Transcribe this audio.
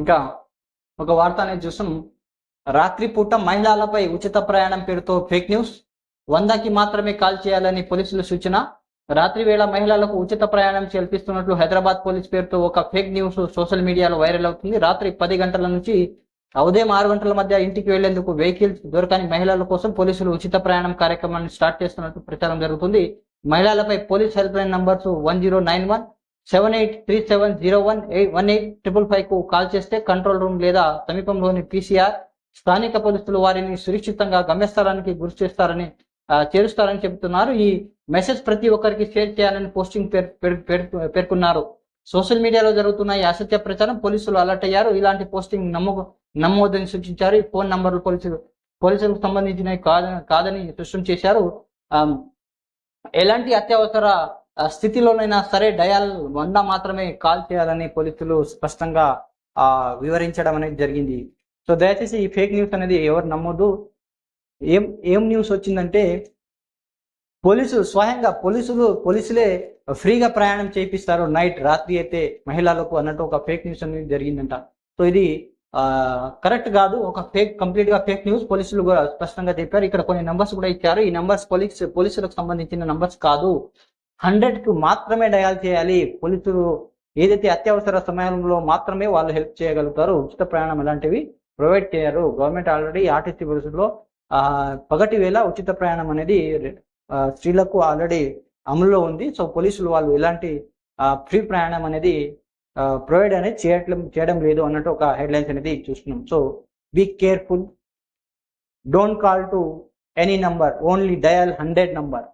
ఇంకా ఒక వార్త అనేది చూస్తాం. రాత్రిపూట మహిళలపై ఉచిత ప్రయాణం పేరుతో ఫేక్ న్యూస్. 100కి మాత్రమే కాల్ చేయాలని పోలీసుల సూచన. రాత్రి వేళ మహిళలకు ఉచిత ప్రయాణం కల్పిస్తున్నట్లు హైదరాబాద్ పోలీస్ పేరుతో ఒక ఫేక్ న్యూస్ సోషల్ మీడియాలో వైరల్ అవుతుంది. రాత్రి 10 గంటల నుంచి ఉదయం 6 గంటల మధ్య ఇంటికి వెళ్లేందుకు వెహికల్స్ దొరకని మహిళల కోసం పోలీసులు ఉచిత ప్రయాణం కార్యక్రమాన్ని స్టార్ట్ చేస్తున్నట్టు ప్రచారం జరుగుతుంది. మహిళలపై పోలీస్ హెల్ప్ లైన్ నంబర్స్ 1091 7837011855 కు కాల్ చేస్తే కంట్రోల్ రూమ్ లేదా సమీపంలోని PCR స్థానిక పోలీసులు వారిని సురక్షితంగా గమ్యస్థానానికి గురి చేరుస్తారని చెబుతున్నారు. ఈ మెసేజ్ ప్రతి ఒక్కరికి షేర్ చేయాలని పోస్టింగ్ పేర్కొన్నారు. సోషల్ మీడియాలో జరుగుతున్న ఈ అసత్య ప్రచారం పోలీసులు అలర్ట్ అయ్యారు. ఇలాంటి పోస్టింగ్ నమ్మొద్దని సూచించారు. ఈ ఫోన్ నంబర్లు పోలీసులకు సంబంధించినవి కాదని స్పష్టం చేశారు. ఎలాంటి అత్యవసర స్థితిలోనైనా సరే డయల్ 100 మాత్రమే కాల్ చేయాలని పోలీసులు స్పష్టంగా వివరించడం అనేది జరిగింది. సో దయచేసి ఈ ఫేక్ న్యూస్ అనేది ఎవరు నమ్మొద్దు. ఏం న్యూస్ వచ్చిందంటే స్వయంగా పోలీసులే ఫ్రీగా ప్రయాణం చేయిస్తారు రాత్రి అయితే మహిళలకు అన్నట్టు ఒక ఫేక్ న్యూస్ అనేది జరిగిందంట. సో ఇది కరెక్ట్ కాదు, ఒక కంప్లీట్ గా ఫేక్ న్యూస్. పోలీసులు కూడా స్పష్టంగా చెప్పారు. ఇక్కడ కొన్ని నంబర్స్ కూడా ఇచ్చారు. ఈ నంబర్స్ పోలీసులకు సంబంధించిన నంబర్స్ కాదు, 100కు మాత్రమే డయల్ చేయాలి. పోలీసులు ఏదైతే అత్యవసర సమయంలో మాత్రమే వాళ్ళు హెల్ప్ చేయగలుగుతారు. ఉచిత ప్రయాణం ఇలాంటివి ప్రొవైడ్ చేయరు. గవర్నమెంట్ ఆల్రెడీ ఆర్టీసీ బస్సులో పగటి వేళ ఉచిత ప్రయాణం అనేది స్త్రీలకు ఆల్రెడీ అమలులో ఉంది. సో పోలీసులు వాళ్ళు ఇలాంటి ఫ్రీ ప్రయాణం అనేది ప్రొవైడ్ అనేది చేయడం లేదు అన్నట్టు ఒక హెడ్లైన్స్ అనేది చూస్తున్నాం. So be careful, don't call to any number, only dial 100 number.